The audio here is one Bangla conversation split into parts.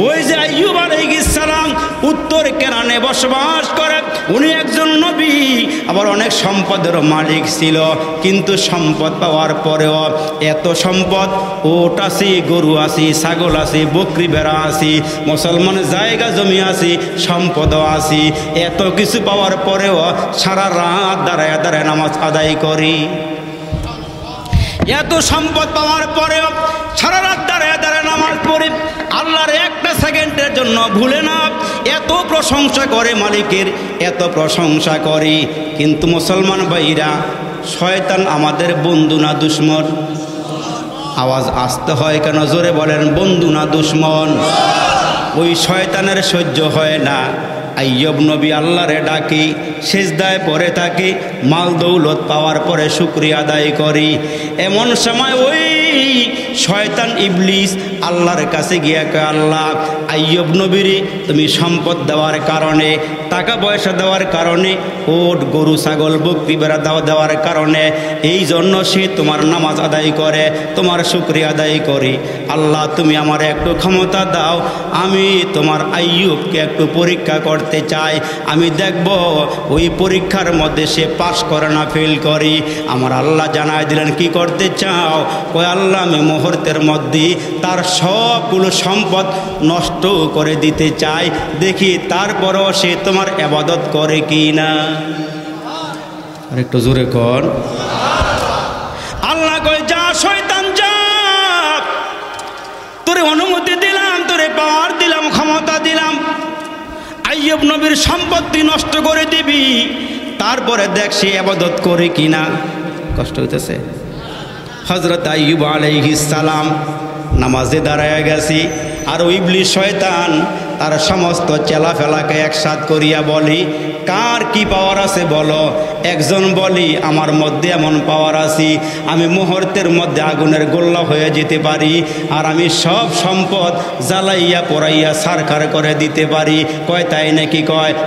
ওই যে আইয়ুব আলাইহিস সালাম উত্তর কেনানে বসবাস করে, উনি একজন নবী, আবার অনেক সম্পদের মালিক ছিল। কিন্তু সম্পদ পাওয়ার পরেও এত সম্পদ, ওট আছে, গরু আছে, ছাগল আছে, বকরি ভেড়া আছে, মুসলমানের জায়গা জমি আছে, সম্পদও আছে, এত কিছু পাওয়ার পরেও সারা রাত দাঁড়ায় দাঁড়ায় নামাজ আদায় করি। এত সম্পদ পাওয়ার পরেও সারা রাত দাঁড়ায় দাঁড়ায় নামাজ পড়ে, আল্লাহর একটা সেকেন্ডের জন্য ভুলে না। এত প্রশংসা করে মালিকের, এত প্রশংসা করি। কিন্তু মুসলমান ভাইরা, শয়তান আমাদের বন্ধু না দুশ্মন? আওয়াজ আসতে হয় কেন? জোরে বলেন, বন্ধু না দুশ্মন? ওই শয়তানের সহ্য হয় না। আইয়ুব নবী আল্লাহরে ডাকি, সিজদায় পড়ে থাকি, মাল দৌলত পাওয়ার পরে শুকরিয়া আদায় করি। এমন সময় ওই শয়তান ইবলিস আল্লাহর কাছে গিয়ে কয়, আল্লাহ, আইয়ুব নবীরে তুমি সম্পদ দেওয়ার কারণে, টাকা পয়সা দেওয়ার কারণে, ওট গরু ছাগল বকরি ভেড়া দেওয়ার কারণে, এই জন্য সে তোমার নামাজ আদায় করে, তোমার শুকরিয়া আদায় করি। আল্লাহ, তুমি আমার একটু ক্ষমতা দাও, আমি তোমার আইয়ুবকে একটু পরীক্ষা করতে চাই। আমি দেখব ওই পরীক্ষার মধ্যে সে পাশ করে না ফেল করি। আমার আল্লাহ জানায় দিলেন, কি করতে চাও? কয়, আল্লাহ, আমি মুহূর্তের মধ্যে তার সবগুলো সম্পদ নষ্ট করে দিতে চাই, দেখি তারপরও সে তোমার ইবাদত করে কি না। আর একটু জোরে কর। আল্লাহ কয়, যা শয়তান যা, তোরে অনুমতি দিলাম, তোরে পাওয়ার দিলাম, ক্ষমতা দিলাম, আইয়ুব নবীর সম্পত্তি নষ্ট করে দিবি, তারপরে দেখ সে ইবাদত করে কিনা। কষ্ট হইতেছে? হযরত আইয়ুব আলাইহিস সালাম নামাজে দাঁড়ায় গেছি, আর ইবলিস শয়তান তার সমস্ত চেলাফেলাকে একসাথ করিয়া বলি, কার কি পাওয়ার আছে বলো? একজন বলি, আমার মধ্যে এমন পাওয়ার আছে, আমি মুহূর্তের মধ্যে আগুনের গোল্লা হয়ে যেতে পারি, আর আমি সব সম্পদ জ্বালাইয়া পোড়াইয়া সারখার করে দিতে পারি। কয়, তাই নাকি?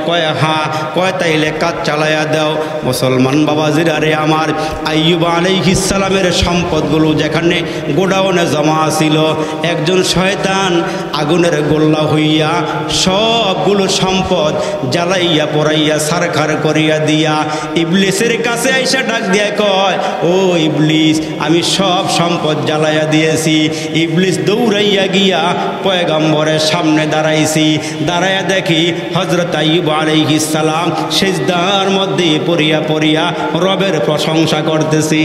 কয়, হ্যাঁ। কয়, তাইলে কাজ চালাইয়া দাও। মুসলমান বাবাজিরা রে আমার, আইয়ুব আলাইহিস সালামের সম্পদগুলো যেখানে গোডাউনে জমা ছিল, একজন শয়তান আগুনের গোল্লা হইয়া সবগুলো সম্পদ জ্বালাইয়া পোড়াইয়া সারখার করিয়া দিয়া ইবলিসের কাছে আইসা ডাক দিয়া কয়, ও ইবলিস, আমি সব সম্পদ জ্বালাইয়া দিয়েছি। ইবলিস দৌড়াইয়া গিয়া পয়গম্বরের সামনে দাঁড়াইছি, দাঁড়াইয়া দেখি হযরত আইয়ুব আলাইহিস সালাম সিজদার মধ্যে পড়িয়া পড়িয়া রবের প্রশংসা করতেছি।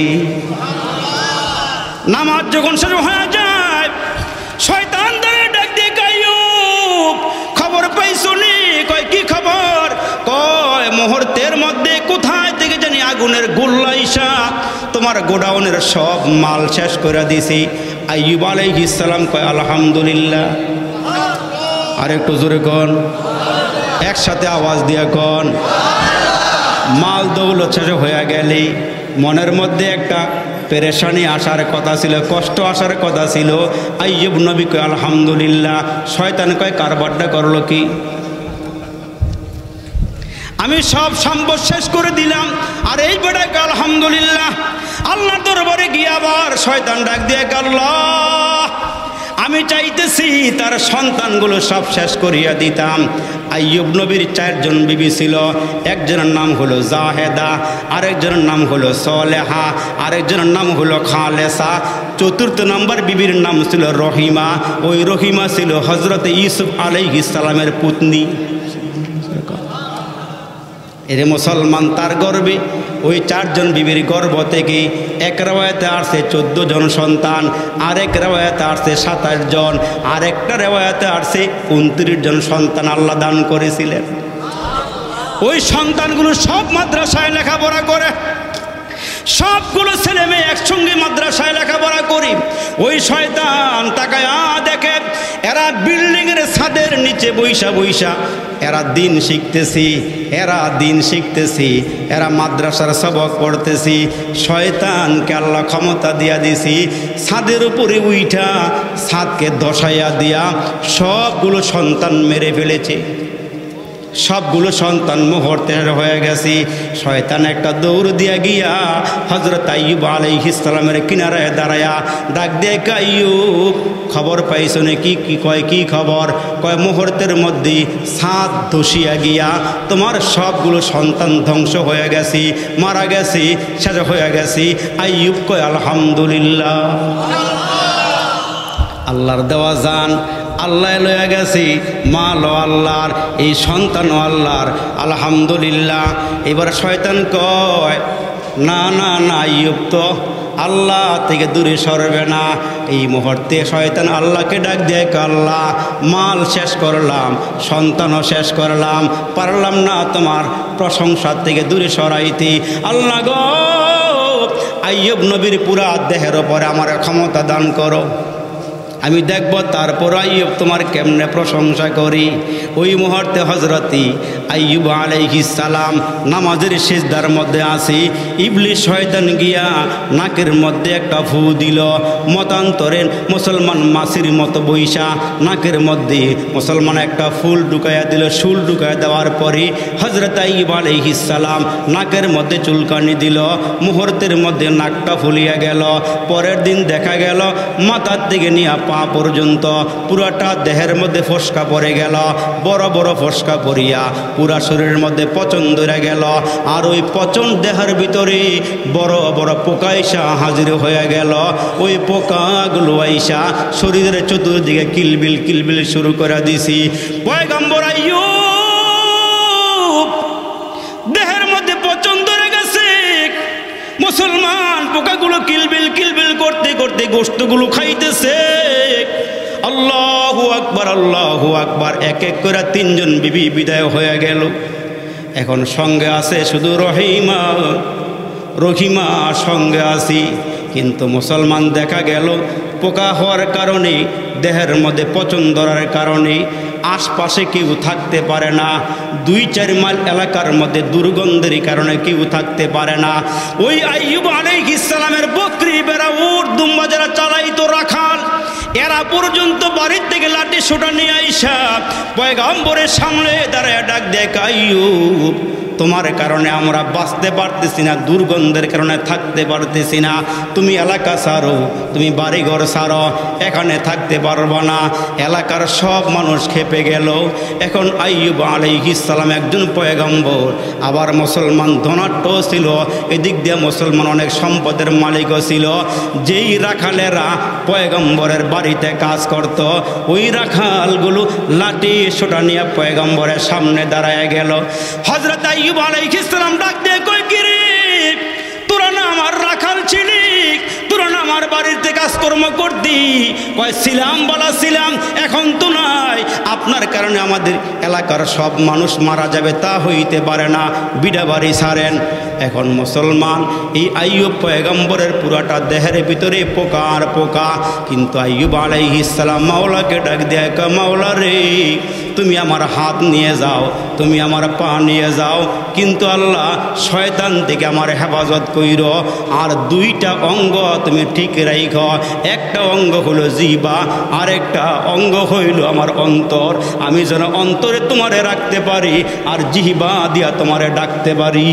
নামাজ যখন শুরু হয়ে যায়, শয়তান দাঁড়িয়ে ডাক দিয়ে, আইয়ুব, খবর পাইছো নি? কয়, কি খবর? কয়, মুহূর্তের মধ্যে কোথায় থেকে জানি আগুনের গোল্লা আইসা তোমার গোডাউনের সব মাল শেষ করে দিছি। আইয়ুব আলাইহিস সালাম কয়, আলহামদুলিল্লাহ। আর একটু জোরে কন, একসাথে আওয়াজ দিয়া কন। মাল দৌলত শেষ হয়ে গেলে মনের মধ্যে একটা পেরেশানি আসার কথা ছিল, কষ্ট আসার কথা ছিল। আইয়ুব নবী কয়, আলহামদুলিল্লাহ। শয়তান কয়, কারবারটা করলো কি? আমি সব সম্পদ শেষ করে দিলাম, আর এই বেটাকে আলহামদুলিল্লাহ। আল্লাহ দরবারে গিয়ে আবার শয়তান ডাক দিয়ে, আল্লাহ, আমি চাইতেছি তার সন্তানগুলো সব শেষ করিয়া দিতাম। আইয়ুব নবীর 4 জন বিবি ছিল, একজনের নাম হলো জাহেদা, আরেকজনের নাম হলো সলেহা, আরেকজনের নাম হলো খালেসা, 4th নম্বর বিবির নাম ছিল রহিমা। ওই রহিমা ছিল হযরত ইউসুফ আলাইহিস সালামের পুত্নী। এরে মুসলমান, তার গর্বে ওই 4 জন বিবির গর্ভ থেকে এক রেওয়ায়াতে আসছে 14 জন সন্তান, আরেক রেওয়ায়াতে আসছে 27 জন, আরেকটা রেওয়ায়াতে আসছে 29 জন সন্তান আল্লাহ দান করেছিলেন। ওই সন্তানগুলো সব মাদ্রাসায় লেখাপড়া করে, সবগুলো ছেলে মেয়ে একসঙ্গে মাদ্রাসায় লেখাপড়া করি। ওই শয়তান তাকায়া দেখে এরা বিল্ডিংয়ের ছাদের নিচে বৈশা বৈশা এরা দিন শিখতেছি, এরা মাদ্রাসার সবক পড়তেছি। শয়তানকে আল্লাহ ক্ষমতা দিয়া দিছি, ছাদের উপরে উইঠা ছাদকে ধসাইয়া দিয়া সবগুলো সন্তান মেরে ফেলেছে। সবগুলো সন্তান মুহূর্তে হয়ে গেছি। শয়তান একটা দৌড় দিয়া গিয়া হযরত আইয়ুব আলাইহিস সালামের কিনারায় দাঁড়ায়া ডাক দিয়ে, আইয়ুব খবর পাইছো নাকি? কি কয়, কি খবর? কয় মুহূর্তের মধ্যেই ছাদ ধসিয়া গিয়া তোমার সবগুলো সন্তান ধ্বংস হয়ে গেছি, মারা গেছি, শেষ হয়ে গেছি। আইয়ুব কয় আলহামদুলিল্লাহ, আল্লাহর দেওয়া জান আল্লাহ লইয়া গেছি, মালও আল্লাহর, এই সন্তানও আল্লাহর, আলহামদুলিল্লাহ। এবার শয়তান কয়, না না না, আইয়ুব তো আল্লাহ থেকে দূরে সরবে না। এই মুহূর্তে শয়তান আল্লাহকে ডাক দিয়ে, আল্লাহ মাল শেষ করলাম, সন্তানও শেষ করলাম, পারলাম না তোমার প্রশংসা থেকে দূরে সরাইতে। আল্লাহ গো, আইয়ুব নবীর পুরা দেহের ওপরে আমার ক্ষমতা দান করো, আমি দেখব তারপর আইয়ুব তোমার কেমনে প্রশংসা করি। ওই মুহূর্তে হযরতি আইয়ুব আলাইহিস সালাম নামাজের সিজদার মধ্যে আসি, ইবলিস শয়তান গিয়া নাকের মধ্যে একটা ফু দিল। মতান্তরে মুসলমান মাসির মতো বৈশা নাকের মধ্যে মুসলমান একটা ফুল ঢুকাইয়া দিল। শুল ঢুকাইয়া দেওয়ার পরে হযরত আইয়ুব আলাইহিস সালাম নাকের মধ্যে চুলকানি দিল। মুহূর্তের মধ্যে নাকটা ফুলিয়া গেল। পরের দিন দেখা গেল মাথার থেকে নিয়ে পা পর্যন্ত পুরাটা দেহের মধ্যে ফসকা পড়ে গেল। বড় বড় ফসকা পড়িয়া পুরা শরীরের মধ্যে পচন ধরে গেল। আর ওই পচন দেহের ভিতরে বড় বড় পোকা আইসা হাজির হয়ে গেল। ওই পোকাগুলো আইসা শরীরের চতুর্দিকে কিলবিল কিলবিল শুরু করে দিছি। পয়গম্বর আইয়ুব দেহের মধ্যে পচন ধরে গেছে। মুসলমান পোকাগুলো কিলবিল কিলবিল করতে করতে গোশতগুলো খাইতেছে। আল্লাহু আকবার, আল্লাহু আকবার। এক এক করে তিনজন বিবি বিদায় হয়ে গেল। এখন সঙ্গে আছে শুধু রহিমা, রহিমা সঙ্গে আছি। কিন্তু মুসলমান দেখা গেল পোকা হওয়ার কারণে, দেহের মধ্যে পচন ধরার কারণে আশপাশে কেউ থাকতে পারে না। 2-4 মাইল এলাকার মধ্যে দুর্গন্ধের কারণে কেউ থাকতে পারে না। ওই আইয়ুব আলাইহিস সালামের বকরি বেড়া উট দুম্বা যারা চালাইতো রাখাল, এরা পর্যন্ত বাড়ির থেকে লাঠি সোটা নিয়ে আইসা পয়গম্বরের সামনে দাঁড়ায় ডাক দেয়, আইয়ুব তোমার কারণে আমরা বাঁচতে পারতেছি না, দুর্গন্ধের কারণে থাকতে পারতেছি না। তুমি এলাকা ছাড়ো, তুমি বাড়িঘর ছাড়ো, এখানে থাকতে পারবা না। এলাকার সব মানুষ খেপে গেল। এখন আইয়ুব আলাইহিস সালাম একজন পয়গম্বর, আবার মুসলমান ধনাঢ্য ছিল। এদিক দিয়ে মুসলমান অনেক সম্পদের মালিকও ছিল। যেই রাখালেরা পয়গম্বরের বাড়িতে কাজ করত, ওই রাখালগুলো লাঠি সোটা নিয়ে পয়গম্বরের সামনে দাঁড়ায় গেল। হযরত আইয়ুব আলাইহিস সালাম ডাক দিয়ে কই, কি রে তোরা না আমার রাখাল ছিলি, তোরা না আমার বাড়িতে কাজকর্ম করতি? কয় ছিলাম, বলা ছিলাম, এখন তো নাই। আপনার কারণে আমাদের এলাকার সব মানুষ মারা যাবে, তা হইতে পারে না, বিডা বাড়ি ছাড়েন। এখন মুসলমান এই আইয়ুব পয়গম্বরের পুরাটা দেহের ভিতরে পোকা আর পোকা। কিন্তু আইয়ুব আলাইহিস সালাম মাওলাকে ডাক দেয়, মাওলা রে তুমি আমার হাত নিয়ে যাও, তুমি আমার পা নিয়ে যাও, কিন্তু আল্লাহ শয়তান থেকে আমার হেফাজত কইরো। আর 2টা অঙ্গ তুমি ঠিক রাইখো। একটা অঙ্গ হলো জিহ্বা, আর একটা অঙ্গ হইল আমার অন্তর। আমি যেন অন্তরে তোমারে রাখতে পারি, আর জিহ্বা দিয়া তোমারে ডাকতে পারি।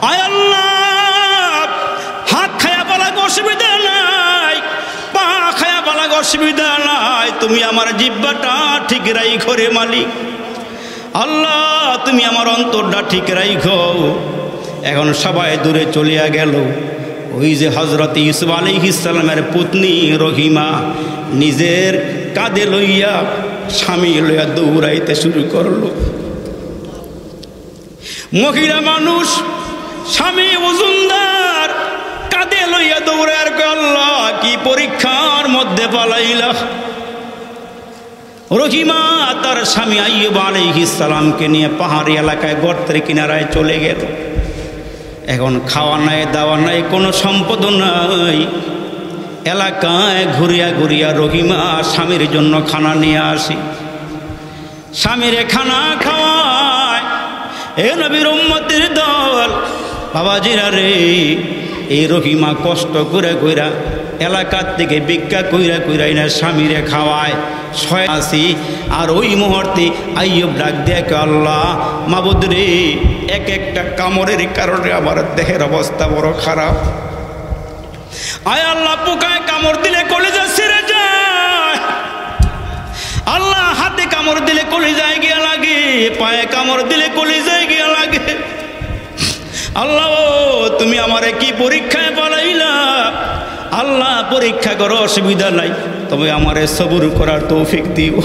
আয় আল্লাহ, হাত খায়া বলা অসুবিধা নাই, পা খায়া বলা অসুবিধা নাই, তুমি আমার জিহ্বাটা ঠিক রাইখো রে মালিক। আল্লাহ তুমি আমার অন্তরটা ঠিক রাইখো। এখন সবাই দূরে চলিয়া গেল। ওই যে হযরত ইউসুফ আলাইহিস সালামের পত্নী রহিমা নিজের কাঁধে লইয়া স্বামী লইয়া দৌড়াইতে শুরু করলো। মহিলা মানুষ, স্বামী ওজনদার, কাঁধে লইয়া দৌড়ার, আল্লাহ কি পরীক্ষার মধ্যে পালাইলা। রহিমা তার স্বামী আইয়ুব আলাইহিস সালামকে নিয়ে পাহাড়ি এলাকায় গর্তের কিনারায় চলে গেল। এখন খাওয়া নাই, দাওয়া নাই, কোনো সম্পদ নাই। এলাকায় ঘুরিয়া ঘুরিয়া রহিমা স্বামীর জন্য খানা নিয়ে আসি, স্বামীরে খানা খাওয়ায়। এ নবীর উম্মতের দল, বাবাজিরা রে, এই রহিমা কষ্ট করে কইরা এলাকার থেকে ভিক্ষা কইরা কইরা না স্বামীরে খাওয়ায় আসি। আর ওই মুহূর্তে আইয়ুব ডাক দিয়ে আল্লাহ মাবুদ রে, এক একটা কামড়ের কারণে আমার দেহের অবস্থা বড় খারাপ। আয় আল্লাহ, পোকায় কামড় দিলে কলিজা ছিঁড়ে যায়, আল্লাহ হাতে কামড় দিলে কলিজায় গিয়া লাগে, পায়ে কামড় দিলে কলিজায় গিয়া লাগে। আল্লাহ তুমি আমারে কি পরীক্ষায় পালাইলা? আল্লাহ পরীক্ষা করো, অসুবিধা নাই, তবে আমারে সবুর করার তৌফিক দিও।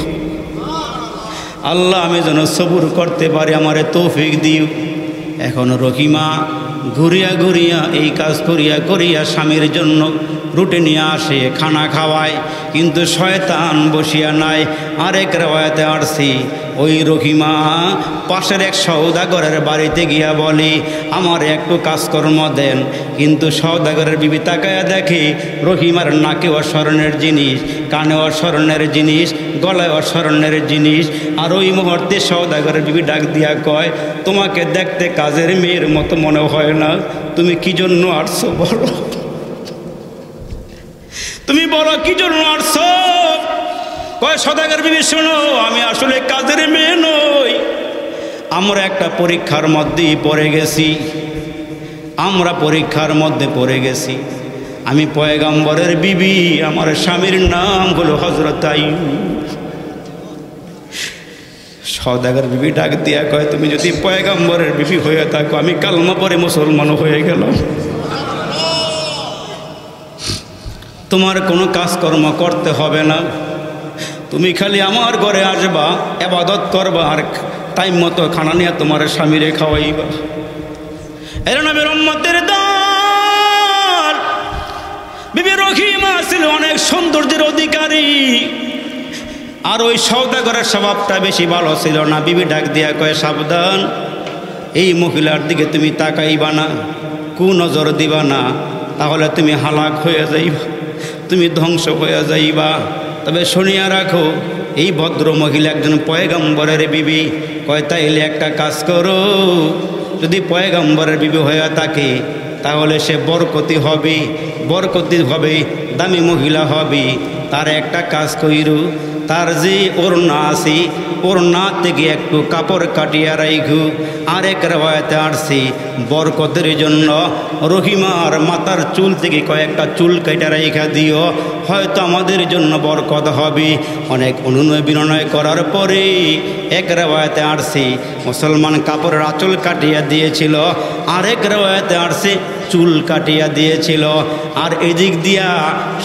আল্লাহ আমি যেন সবুর করতে পারি, আমারে তৌফিক দিও। এখন রহিমা ঘুরিয়া ঘুরিয়া এই কাজ করিয়া করিয়া স্বামীর জন্য রুটি নিয়ে আসে, খানা খাওয়ায়, কিন্তু শয়তান বসিয়া নাই। আরেক রেওয়ায়াতে আসছি ওই রহিমা পাশের এক সওদাগরের বাড়িতে গিয়া বলে আমার একটু কাজকর্ম দেন, কিন্তু সওদাগরের বিবি তাকায়া দেখে রহিমার নাকে অস্মরণের জিনিস, কানে অস্মরণের জিনিস, গলায় অস্মরণের জিনিস। আর ওই মুহূর্তে সওদাগরের বিবি ডাক দিয়া কয় তোমাকে দেখতে কাজের মেয়ের মতো মনে হয় না, তুমি কি জন্য আসছো বলো, তুমি বলো কি জন্য আসছো? কয় সওদাগর বিবি শোনো, আমি আসলে কাজের মেয়ে নই, আমরা একটা পরীক্ষার মধ্যেই পড়ে গেছি, আমরা পরীক্ষার মধ্যে পড়ে গেছি। আমি পয়গম্বরের বিবি, আমার স্বামীর নাম হলো হযরত আইয়ুব। সওদাগর বিবি ডাক দিয়া কয় তুমি যদি পয়গম্বরের বিবি হয়ে থাকো, আমি কালমা পড়ে মুসলমান হয়ে গেলাম, তোমার কোনো কাজকর্ম করতে হবে না, তুমি খালি আমার ঘরে আসবা, ইবাদত করবা, আর টাইম মতো খানা নিয়ে তোমার স্বামীরে খাওয়াইবা। এর নবীর উম্মতের দল। বিবি রহিমা ছিল অনেক সৌন্দর্যের অধিকারী, আর ওই সওদাগরের স্বভাবটা বেশি ভালো ছিল না। বিবি ডাক দিয়া কয় সাবধান, এই মহিলার দিকে তুমি তাকাইবা না, কুনজর দিবা না, তাহলে তুমি হালাক হয়ে যাইবা, তুমি ধ্বংস হয়ে যাইবা। তবে শুনিয়া রাখো, এই ভদ্র মহিলা একজন পয়গম্বরের বিবি। কয় তাইলে একটা কাজ করো, যদি পয়গম্বরের বিবি হয়ে থাকে তাহলে সে বরকতি হবে, বরকতি হবে, দামি মহিলা হবে। তার একটা কাজ কইরু, তার যে ওড়না আছে ওড়না থেকে একটু কাপড় কাটিয়া রাইখু। আরেক রেওয়ায়াতে আসছে বরকতের জন্য রহিমার মাথার চুল থেকে কয়েকটা চুল কেটে রাইখা দিও, হয়তো আমাদের জন্য বরকত হবে। অনেক অনুনয় বিনয় করার পরে এক রেওয়ায়াতে আসছে মুসলমান কাপড়ের আঁচল কাটিয়া দিয়েছিল, আরেক রেওয়ায়াতে আসছে চুল কাটিয়া দিয়েছিল। আর এদিক দিয়া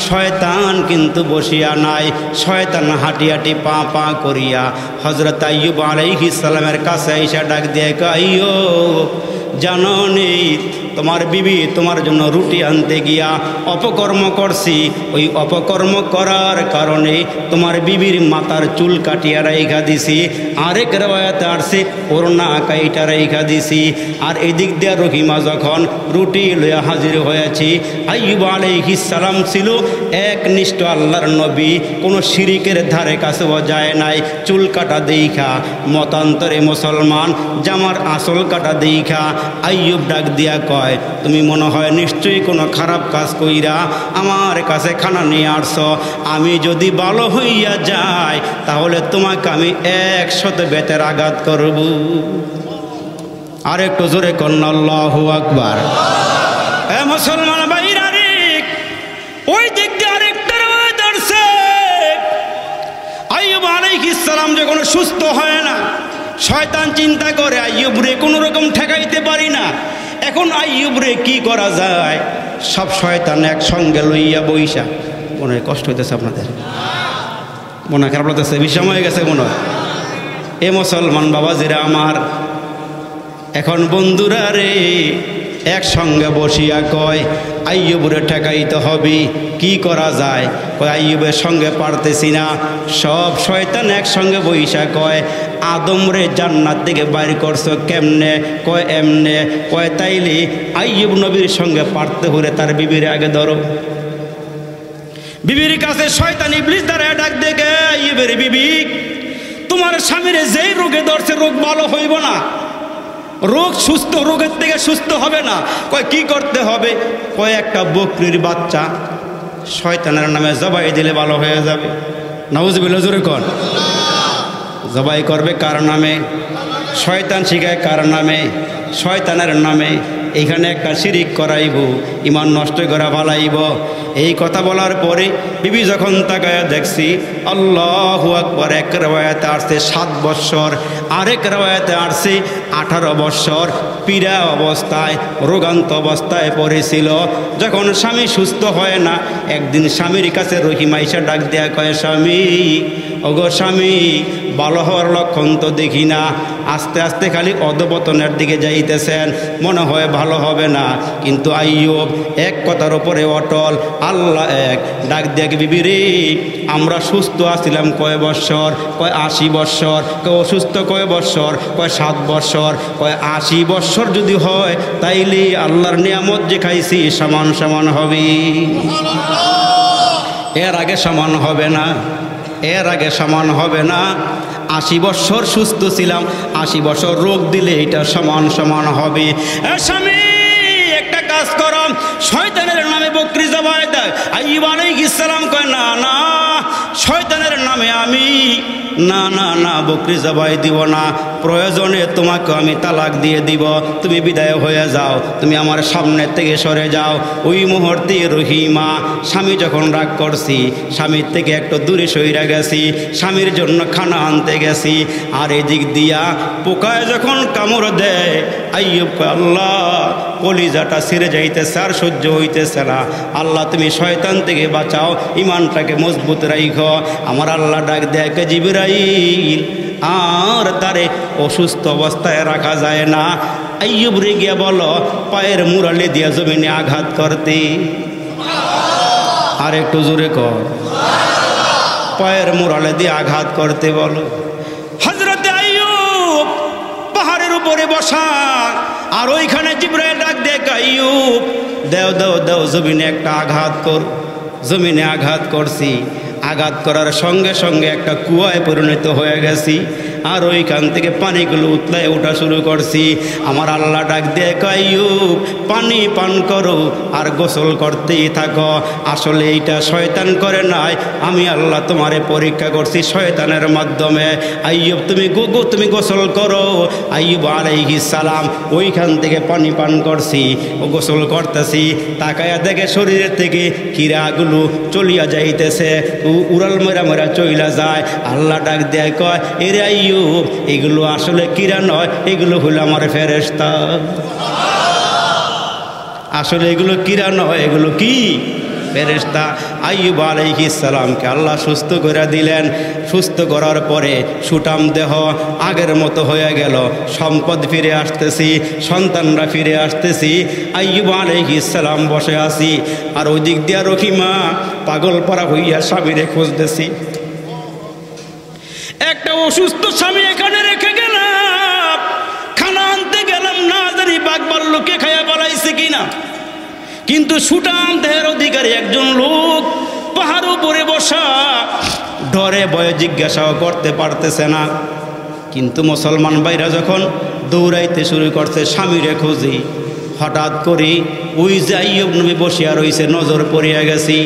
শয়তান কিন্তু বসিয়া নাই, শয়তান হাঁটি হাঁটি পা পা করিয়া হযরত আইয়ুব আলাইহিস সালামের কাছে আইসা ডাক দিয়ে আইয়ুব জানো নেই তোমার বিবি তোমার জন্য রুটি আনতে গিয়া অপকর্ম করছি, ওই অপকর্ম করার কারণে তোমার বিবির মাথার চুল কাটিয়া রাইখা দিছি, আরেক রেওয়ায়াতে আসছে ওড়না কাইটা রাইখা দিছি। আর এদিক দিয়া রহিমা যখন রুটি লইয়া হাজির হয়েছি, আইয়ুব আলাইহিস সালাম ছিল একনিষ্ঠ আল্লাহর নবী, কোনো শিরিকের ধারে কাছেও যায় নাই। চুল কাটা দেইখা মতান্তরে মুসলমান, জামার আসল কাটা দেইখা আইয়ুব ডাক দিয়া কয় তুমি মনে হয় নিশ্চয়ই কোনো খারাপ কাজ কইরা আমার কাছে খানা নিয়ে আসছো, আমি যদি ভালো হইয়া যাই তাহলে তোমাকে আমি 100 বেতের আঘাত করব। আর একটু জোরে কন্যা আল্লাহু আকবার। মুসলমান ভাইরা রে, ওই দিক দিয়ে আরেকটা রিওয়ায়াত আছে আইয়ুব আলাইহিস সালাম যখন সুস্থ হয় না, শয়তান চিন্তা করে আইয়ুব রে কোনো রকম ঠেকাইতে পারি না, এখন আইয়ুব রে কি করা যায়। সব শয়তান একসঙ্গে লইয়া বইসা, মনে হয় কষ্ট হইতেছে আপনাদের, মনে হয় খারাপ লাগতেছে, বিষম হয়ে গেছে মনে হয়। এ মুসলমান বাবাজিরা আমার, এখন বন্ধুরা রে একসঙ্গে বসিয়া কয় আইয়ুবরে ঠেকাইতে হবে, কি করা যায়। কয় আইয়ুবের সঙ্গে পারতেছি না। সব শয়তান একসঙ্গে বইসা কয় আদম রে জান্নাত থেকে বাইর করছো কেমনে? কয় এমনে। কয় তাইলে আইয়ুব নবীর সঙ্গে পারতে হলে তার বিবির আগে ধরো। বিবির কাছে শয়তান ইবলিস দাঁড়ায় ডাক দেখে আইয়ুবের বিবি তোমার স্বামীরে যেই রোগে ধরছে রোগ ভালো হইব না, রোগ সুস্থ, রোগের থেকে সুস্থ হবে না। কয় কি করতে হবে? কয় একটা বকরির বাচ্চা শয়তানের নামে জবাই দিলে ভালো হয়ে যাবে। নাউজুবিল্লাহ, জোরে কোন। জবাই করবে কার নামে? শয়তান শিখায় কার নামে? শয়তানের নামে। এইখানে একটা শিরিক করাইব, ইমান নষ্ট করা ভালাইব। এই কথা বলার পরে বিবি যখন তাকায়া দেখছি, আল্লাহু আকবার, এক রেওয়ায়াতে আসছে 7 বৎসর, আরেক রেওয়ায়াতে আসছে 18 বৎসর পীড়া অবস্থায়, রোগান্ত অবস্থায় পড়েছিল। যখন স্বামী সুস্থ হয় না, একদিন স্বামীর কাছে রহিমা আইসা ডাক দেয়া কয়, স্বামী, ওগো স্বামী, ভালো হওয়ার লক্ষণ তো দেখি না, আস্তে আস্তে খালি অধপতনের দিকে যাইতেছেন, মনে হয় ভালো হবে না। কিন্তু আইয়ুব এক কথার উপরে অটল, আল্লাহ এক। ডাক দেখ, বিবি রে, আমরা সুস্থ আছিলাম কয় বৎসর? কয় 80 বৎসর। কয় অসুস্থ কয় বৎসর? কয় 7 বৎসর। কয় 80 বৎসর যদি হয় তাইলে আল্লাহর নিয়ামত যে খাইছি সমান সমান হবে, এর আগে সমান হবে না, এর আগে সমান হবে না। 80 বৎসর সুস্থ ছিলাম, 80 বৎসর রোগ দিলে এটা সমান সমান হবে। স্বামী, একটা কাজ করো, শয়তানের নামে বকরি জবাই দেয়। আইয়ুব আলাইহিস সালাম কয়, না না, শয়তানের নামে আমি না না না বকরি জবাই দিব না, প্রয়োজনে তোমাকে আমি তালাক দিয়ে দিব, তুমি বিদায় হয়ে যাও, তুমি আমার সামনে থেকে সরে যাও। ওই মুহূর্তে রহিমা, স্বামী যখন রাগ করছি, স্বামীর থেকে একটু দূরে সইরা গেছি, স্বামীর জন্য খানা আনতে গেছি, আর এদিক দিয়া পোকায় যখন কামড় দেয়, আইয়ুব আল্লাহ, কলিজাটা ছিঁড়ে যাইতেছে, আর সহ্য হইতেছে না। আল্লাহ, তুমি শয়তান থেকে বাঁচাও, ইমানটাকে মজবুত রাইখো। আমার আল্লাহ ডাক দেয়, জিবরাইল, আর তারে অসুস্থ অবস্থায় রাখা যায় না। আইয়ুব রে গিয়া বলো, পায়ের মুরালে দিয়া জমিনে আঘাত করতে। আর একটু জোরে কর, পায়ের মুরালে দিয়ে আঘাত করতে বলো। হযরতে আইয়ুব পাহাড়ের উপরে বসা, আর ওইখানে জিবরাইল ডাক দেয়, আইয়ুব, দেও দেও দেও, জমিনে একটা আঘাত কর। জমিনে আঘাত করছি, আঘাত করার সঙ্গে সঙ্গে একটা কুয়ায় পরিণত হয়ে গেছি, আর ওইখান থেকে পানিগুলো উতলায় ওঠা শুরু করছি। আমার আল্লাহ ডাক দিয়ে, আইয়ুব, পানি পান করো আর গোসল করতেই থাকো। আসলে এইটা শয়তান করে নাই, আমি আল্লাহ তোমারে পরীক্ষা করছি শয়তানের মাধ্যমে। আইয়ুব, তুমি গোসল করো। আইয়ুব আলাইহিস সালাম ওইখান থেকে পানি পান করছি, ও গোসল করতেছি, তাকায়া দেখে শরীরের থেকে কীড়াগুলো চলিয়া যাইতেছে, উড়াল মেরা মেরা চইলা যায়। আল্লাহ ডাক দেয়, কয়, এরে আইয়ুব, এগুলো আসলে কিরা নয়, এগুলো হলো আমার ফেরেশতা। আসলে এগুলো কিরা নয়, এগুলো কি? ফেরেশতা। আইয়ুব আলাইহিস সালামকে আল্লাহ সুস্থ করে দিলেন। সুস্থ করার পরে সুঠাম দেহ আগের মতো হয়ে গেল, সম্পদ ফিরে আসতেছি, সন্তানরা ফিরে আসতেছি। আইয়ুব আলাইহিস সালাম বসে আছি, আর ওই দিক দিয়া রহিমা পাগল পারা হইয়া স্বামীরে খুঁজতেছি। একটা অসুস্থ স্বামী এখানে রেখে গেলাম, খানা আনতে গেলাম, না জানি বাঘ ভাল্লুকে খাইয়া বলাইছে কিনা। কিন্তু সুঠাম দেহের অধিকারী একজন লোক পাহাড় উপরে বসা, ডরে ভয়ে জিজ্ঞাসাও করতে পারতেছে না। কিন্তু মুসলমান ভাইরা যখন দৌড়াইতে শুরু করছে স্বামীরে খুঁজি, হঠাৎ করে ওই যে আইয়ুব নবী বসিয়া রয়েছে, নজর পড়িয়া গেছি।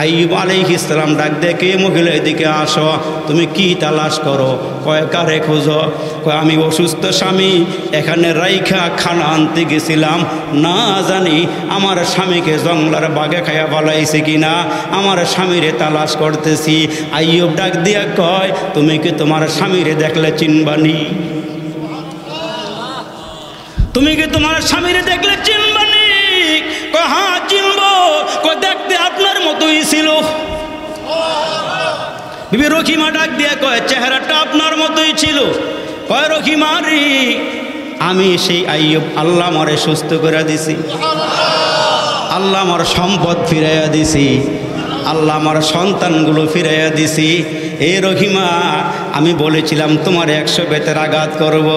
আইয়ুব আলাইহিস সালাম ডাক দেখে, মহিলা এদিকে আসো, তুমি কি তালাশ করো? কয়, কারে খোঁজো? কয়, আমি অসুস্থ স্বামী এখানে রাইখা খানা আনতে গেছিলাম, না জানি আমার স্বামীকে জঙ্গলার বাগে খাইয়া পালাইছে কিনা, আমার স্বামীরে তালাশ করতেছি। আইয়ুব ডাক দিয়া কয়, তুমি কি তোমার স্বামীরে দেখলে চিনবানি? তুমি কি তোমার স্বামীরে দেখলে চিনবানি? কয়, হ্যাঁ চিনবো। কয়, দেখতে আপনার মতোই ছিল। বিবি রহিমা ডাক দিয়া কয়, চেহারাটা আপনার মতোই ছিল। কয়, রহিমা রে, আমি সেই আইয়ুব, আল্লাহ আমারে সুস্থ করে দিছি, আল্লাহ আমার সম্পদ ফিরাইয়া দিছি, আল্লাহ আমার সন্তানগুলো ফিরাইয়া দিছি। এই রহিমা, আমি বলেছিলাম তোমার 100 বেতের আঘাত করব,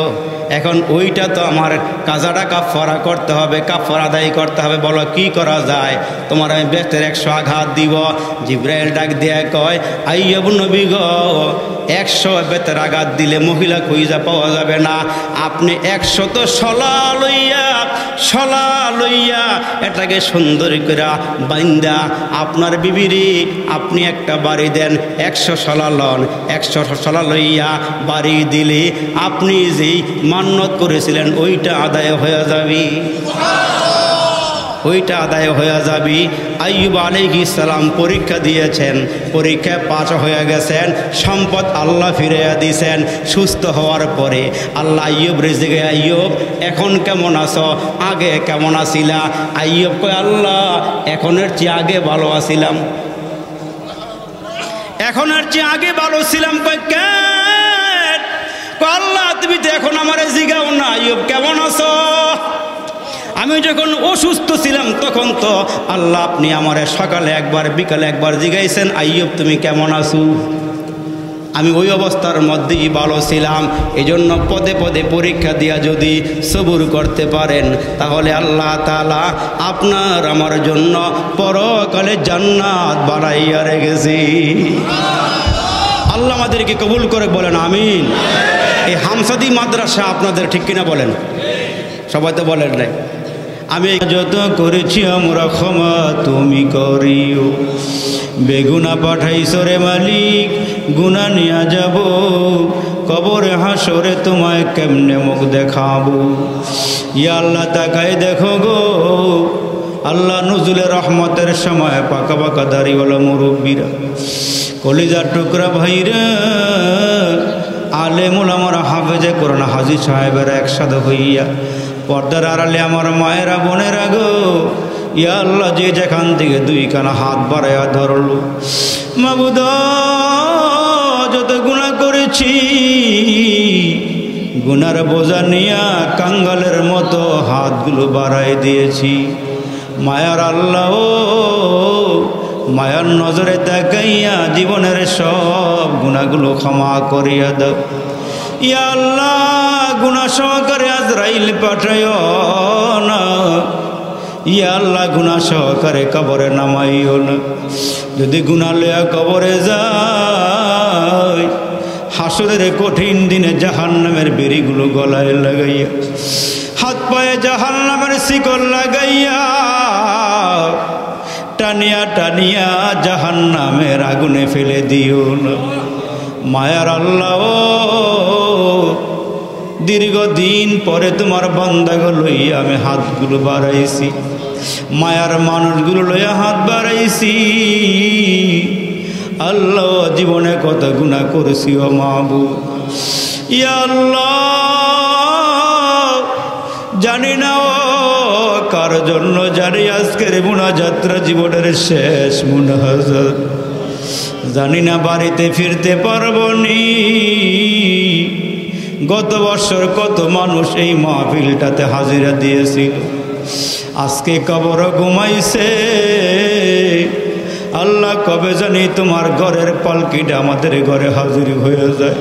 এখন ওইটা তো আমার কাজাটা কাফারা করতে হবে, কাফারা আদায় করতে হবে। বলো কি করা যায়? তোমার আমি বেতের 100 আঘাত দিব। জিবরাইল ডাক দিয়ে কয়, আইয়ুব নবী গো, 100 বেতের আঘাত দিলে মহিলা খুঁজা পাওয়া যাবে না, আপনি 100 তো সলা লইয়া শলা লইয়া এটাকে সুন্দর করে বাইন্দা আপনার বিবিরে আপনি একটা বাড়ি দেন, 100 শলা লন, 100 শলা লইয়া বাড়ি দিলে আপনি যেই মান্যত করেছিলেন ওইটা আদায় হয়ে যাবে, ওইটা আদায় হয়ে যাবে। আইয়ুব আলাইহিস সালাম পরীক্ষা দিয়েছেন, পরীক্ষায় পাস হয়ে গেছেন, সম্পদ আল্লাহ ফিরিয়ে দিয়েছেন। সুস্থ হওয়ার পরে আল্লাহ আইয়ুব রিজিকে, আইয়ুব এখন কেমন আছো, আগে কেমন আছিলা? আইয়ুব কয় আল্লাহ এখনের চেয়ে আগে ভালো আছিলাম, এখনের চেয়ে আগে ভালো ছিলাম। কয় কেন? কয় আল্লাহ তুমি তো এখন আমারে জিগাও না আইয়ুব কেমন আছো। আমি যখন অসুস্থ ছিলাম তখন তো আল্লাহ আপনি আমারে সকালে একবার বিকালে একবার জিগাইছেন আইয়ুব তুমি কেমন আছো। আমি ওই অবস্থার মধ্যেই ভালো ছিলাম। এজন্য পদে পদে পরীক্ষা দিয়া যদি সবুর করতে পারেন তাহলে আল্লাহ তাআলা আপনার আমার জন্য পরকালে জান্নাত বানাইয়া রেখেছি। আল্লাহ আমাদেরকে কবুল করে বলেন আমিন। এই হামসাদি মাদ্রাসা আপনাদের ঠিক কিনা বলেন? সবাই তো বলেন নাই। আমি যত করেছি আমরা ক্ষমা তুমি করিও, বেগুনা পাঠাইছো রে মালিক গুনা নিয়া যাব, কবরে হাসরে তোমায় কেমনে মুখ দেখাবো। ইয়া আল্লাহ তাকায় দেখো গো আল্লাহ নজরুলের রহমতের সময় পাকা পাকা দাড়িওয়ালা মুরব্বীরা, কলিজার টুকরা ভাইরা, আলেমুল আমার হাফেজে কোরআন হাজী সাহেবের একসাথে হইয়া পর্দার আড়ালে আমার মায়েরা বোনেরা গো, ইয়া আল্লাহ যে যেখান থেকে দুই কানা হাত বাড়াইয়া ধরল, মাবুদ যত গুনাহ করেছি গুনার বোঝা নিয়া কাঙ্গালের মতো হাতগুলো বাড়াই দিয়েছি। মায়ার আল্লাহ ও মায়ার নজরে তাকাইয়া জীবনের সব গুনাহগুলো ক্ষমা করিয়া দাও। ইয়া আল্লাহ গুনাহ সহকারে আজরাইল পাঠাইও না, ইয়া আল্লাহ গুনাহ সহকারে কবরে নামাইও না। যদি গুনাহ লইয়া কবরে যায় হাসরের কঠিন দিনে জাহান্নামের বেড়িগুলো গলায় লাগাইয়া, হাত পায়ে জাহান্নামের শিকল লাগাইয়া টানিয়া টানিয়া জাহান্নামের আগুনে ফেলে দিও না। মায়ার আল্লাহ দীর্ঘদিন পরে তোমার বান্দাগুলো লইয়া আমি হাতগুলো বাড়াইছি, মায়ার মানুষগুলো লইয়া হাত বাড়াইছি। আল্লাহ জীবনে কত গুনাহ করেছি ও মাবুদ। ইয়া আল্লাহ জানি না কার জন্য, জানি আজকের মুনাজাতটা জীবনের শেষ মুনাজাত, জানি না বাড়িতে ফিরতে পারবো নি। গত বছর কত মানুষ এই মাহফিলটাতে হাজিরা দিয়েছিল, আজকে কবর ঘুমাইছে। আল্লাহ কবে জানি তোমার ঘরের পালকিটা আমাদের ঘরে হাজির হয়ে যায়।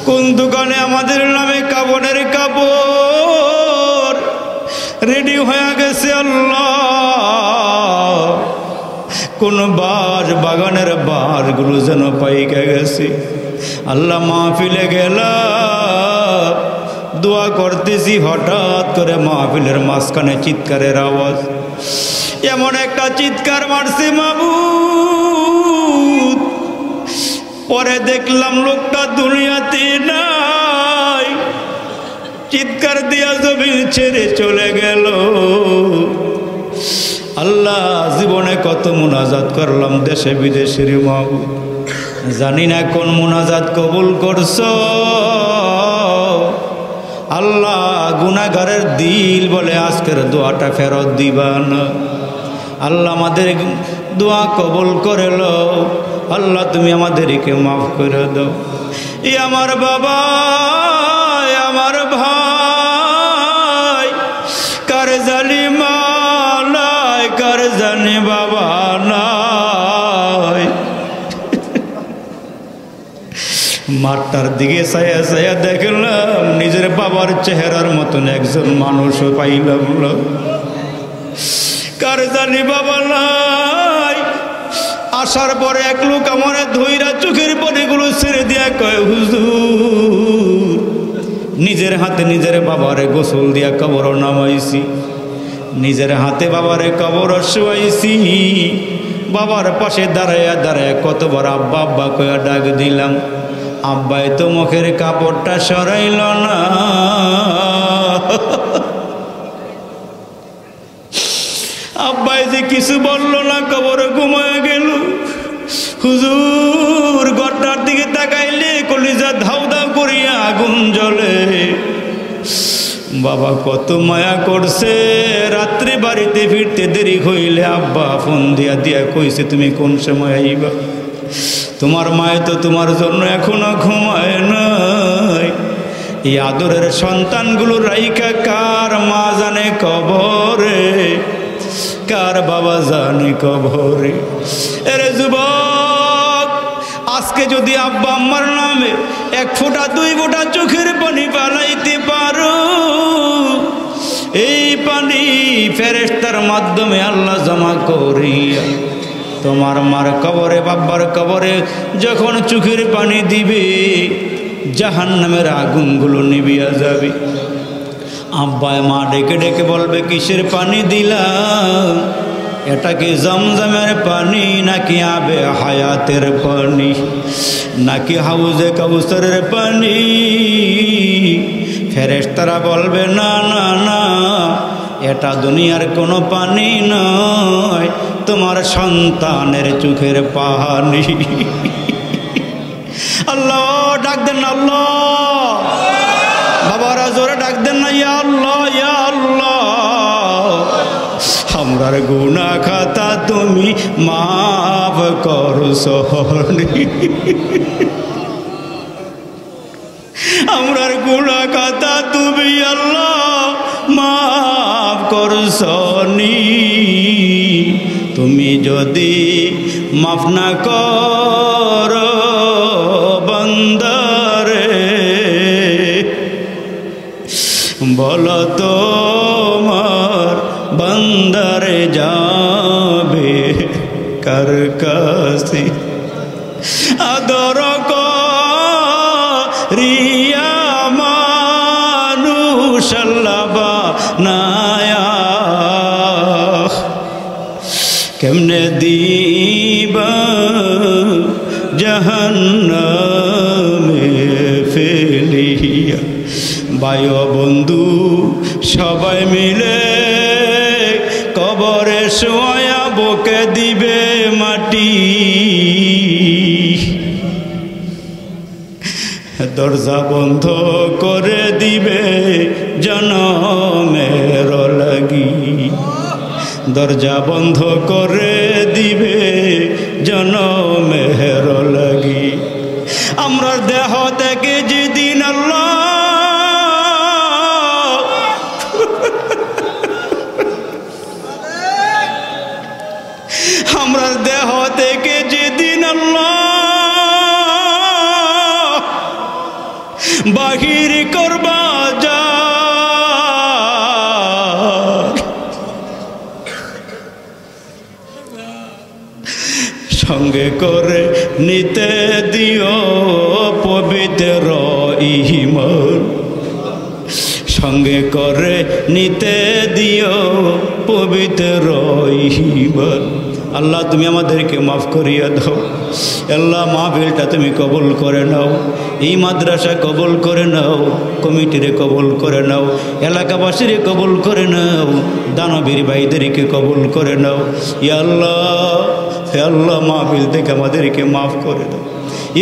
কোন দোকানে আমাদের নামে কাপড়ের কাপড় রেডি হয়ে গেছে আল্লাহ, কোন বাস বাগানের বাসগুলো যেন পাইকা গেছে। আল্লাহ মাহফিলে গেলাম দোয়া করতেছি, হঠাৎ করে মাহফিলের মাঝখানে চিৎকারের আওয়াজ, এমন একটা চিৎকার মারছে মাবুদ, পরে দেখলাম লোকটা দুনিয়াতে নাই, চিৎকার দিয়া জমিন ছেড়ে চলে গেল। আল্লাহ জীবনে কত মুনাজাত করলাম দেশে বিদেশের মাবুদ, জানি না কোন মুনাজাত কবুল করছো। আল্লাহ গুনাহগারের দিল বলে আজকের দোয়াটা ফেরত দিবা না। আল্লাহ আমাদের দোয়া কবুল করে লও, আল্লাহ তুমি আমাদেরকে মাফ করে দাও। ই আমার বাবা আমার ভাই, কার জানি মা নাই, কার জানি বাবা নাই। মাঠটার দিকে ছায়া ছায়া দেখলাম নিজের বাবার চেহারার মতন একজন মানুষও পাইলাম না, কার জানি বাবা নাই। আসার পরে এক লোক আমার ধইরা চোখের পানিগুলো ছেড়ে দিয়া কয় হুজুর নিজে নিজের হাতে নিজের বাবারে গোসল দিয়া কবর নামাইছি, নিজের হাতে বাবারে কবর শুয়াইছি। বাবার পাশে দাঁড়ায়া দাঁড়ায়া কতবার আব্বা আব্বা কয়া ডাক দিলাম, আব্বাই তো মুখের কাপড়টা সরাইল না। আব্বাই যে কিছু বলল না, কবরে ঘুমায় গেল। হুজুর ঘরটার দিকে তাকাইলে কলিজা ধাউ ধাউ করিয়া আগুন জ্বলে। বাবা কত মায়া করছে, রাত্রে বাড়িতে ফিরতে দেরি হইলে আব্বা ফোন দিয়া দিয়া কইছে তুমি কোন সময় আইবা। তোমার মায়ে তো তোমার জন্য এখনো ঘুমায় নাই। এই আদরের সন্তানগুলো রাইকা কার মা জানে কবরে, কার বাবা জানে কবরে। এরে যুবক, আজকে যদি আব্বা আম্মার নামে 1 ফোঁটা 2 ফোঁটা চোখের পানি পালাইতে পারো, এই পানি ফেরেশতার মাধ্যমে আল্লাহ জমা করিয়া তোমার মার কবরে বাবার কবরে যখন চোখের পানি দিবে, জাহান্নামের আগুনগুলো নিভিয়া যাবে। আব্বায় মা ডেকে ডেকে বলবে কিসের পানি দিলাম, এটা কি জমজমের পানি নাকি আবে হায়াতের পানি নাকি হাউজে কাউসারের পানি? ফেরেশতারা বলবে না না না, এটা দুনিয়ার কোনো পানি নয়, তোমার সন্তানের চোখের পানি। আল্লাহ ডাক দেন, আল্লাহ বাবারা জোরে ডাক দেন না, ইয়া আল্লাহ ইয়া আল্লাহ। আমরার গুনাহ খাতা তুমি মাফ করছো, আমরার গুনাহ খাতা তুমি আল্লাহ মাফ করছো। তুমি যদি মাফ না করো বান্দারে, বলো তোমার বান্দারে যাবে কার কাছে? আদর করিয়া মানুষ আল্লাহ বানায়া, কেমনে দিবা জাহান্নামে ফেলিয়া। ভাই ও বন্ধু সবাই মিলে কবরে শোয়া বুকে দিবে মাটি, দরজা বন্ধ করে দিবে জনমের লাগি, দরজা বন্ধ করে দিবে জনমের লাগি। আমরা দেহ থেকে যেদিন আল্লাহ আমরা দেহ থেকে যেদিন আল্লাহ বাহির করবা যা, সঙ্গে করে নিতে দিও পবিত্র ঈমান, সঙ্গে করে নিতে দিও পবিত্র ঈমান। আল্লাহ তুমি আমাদেরকে মাফ করিয়া দাও। আল্লাহ মাহফিলটা তুমি কবুল করে নাও, এই মাদ্রাসা কবুল করে নাও, কমিটিরে কবুল করে নাও, এলাকাবাসীরে কবুল করে নাও, দানবীর ভাইদেরকে কবুল করে নাও। ইয়া আল্লাহ, হে আল্লাহ মাহফিল থেকে আমাদেরকে মাফ করে দাও।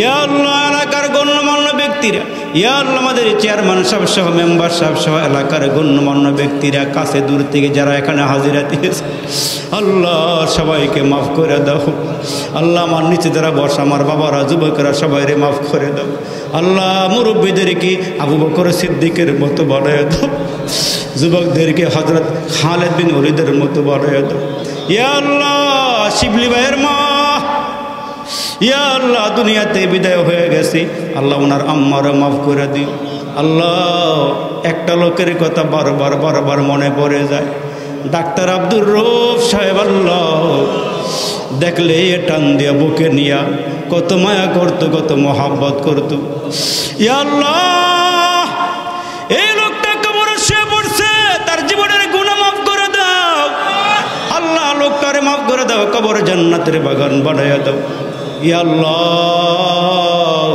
ইয়া আল্লাহ এলাকার গণ্যমান্য ব্যক্তিরা, ইয়া আল্লাহ আমাদের চেয়ারম্যান সাহেব সহ মেম্বার সাহেব সহ এলাকার গণ্যমান্য ব্যক্তিরা কাছে দূর থেকে যারা এখানে হাজিরা দিয়েছে, আল্লাহ সবাইকে মাফ করে দাও। আল্লাহ আমার নিচে যারা বসা আমার বাবারা যুবকেরা সবাইরে মাফ করে দাও। আল্লাহ মুরব্বীদেরকে আবু বকর সিদ্দিকের মতো বানায় দাও, যুবকদেরকে হযরত খালিদ বিন ওলীদের মতো বানায় দাও। ইয়া আল্লাহ শিবলি ভাইয়ের মা, ইয়া আল্লাহ দুনিয়াতে বিদায় হয়ে গেছি, আল্লাহ ওনার আম্মারও মাফ করে দিও। আল্লাহ একটা লোকের কথা বারবার বারবার মনে পড়ে যায়, ডাক্তার আব্দুর রউফ সাহেব। আল্লাহ দেখলে টান দিয়া বুকে নিয়া কত মায়া করতো, কত মোহাব্বত করতো। ইয়া আল্লাহ এই লোকটা কবরে শুয়ে পড়ছে, তার জীবনের গুনাহ মাফ করে দাও আল্লাহ, লোকটারে মাফ করে দাও, কবরে জান্নাতের বাগান বানায়া দাও ইয়া আল্লাহ,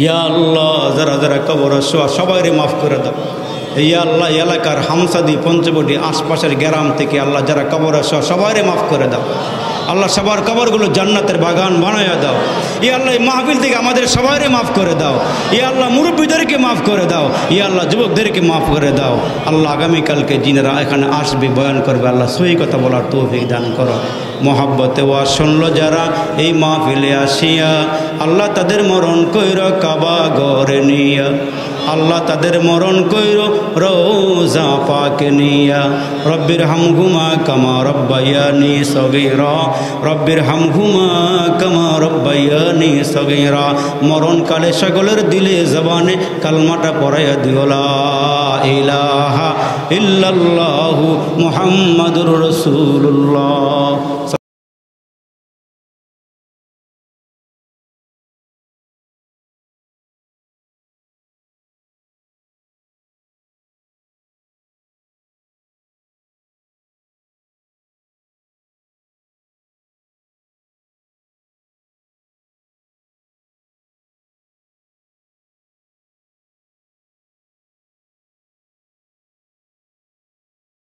ইয়া আল্লাহ। যারা যারা কবরে শোয়া সবাইরে মাফ করে দাও ইয়া আল্লাহ। এলাকার হামসাদি, পঞ্চবটি, আশপাশের গ্রাম থেকে আল্লাহ যারা কবরে শোয়া সবাইরে মাফ করে দাও আল্লাহ। সবার কবরগুলো জান্নাতের বাগান বানায়া দাও ইয়া আল্লাহ। এই মাহফিল থেকে আমাদের সবাইরে মাফ করে দাও ইয়া আল্লাহ। মুরব্বীদেরকে মাফ করে দাও ইয়া আল্লাহ। যুবকদেরকে মাফ করে দাও আল্লাহ। আগামীকালকে যিনারা এখানে আসবে, বয়ান করবে, আল্লাহ সহি কথা বলার তৌফিক দান করো। মোহাব্বতে ওয়াজ শুনলো যারা এই মাহফিলে আসিয়া, আল্লাহ তাদের মরণ কইর কাবা ঘরে নিয়া, আল্লাহ তাদের মরণ কইর রওজা পাকে নিয়া। রব্বির হামহুমা কামা রব্বায়ানি সগীরা, রব্বির হামহুমা কামা রব্বায়ানি সগীরা। মরণকালে সকলের দিলে জবানে কালমাটা পড়াইয়া দিও লা ইলাহা ইল্লাল্লাহু মুহাম্মাদুর রাসূলুল্লাহ।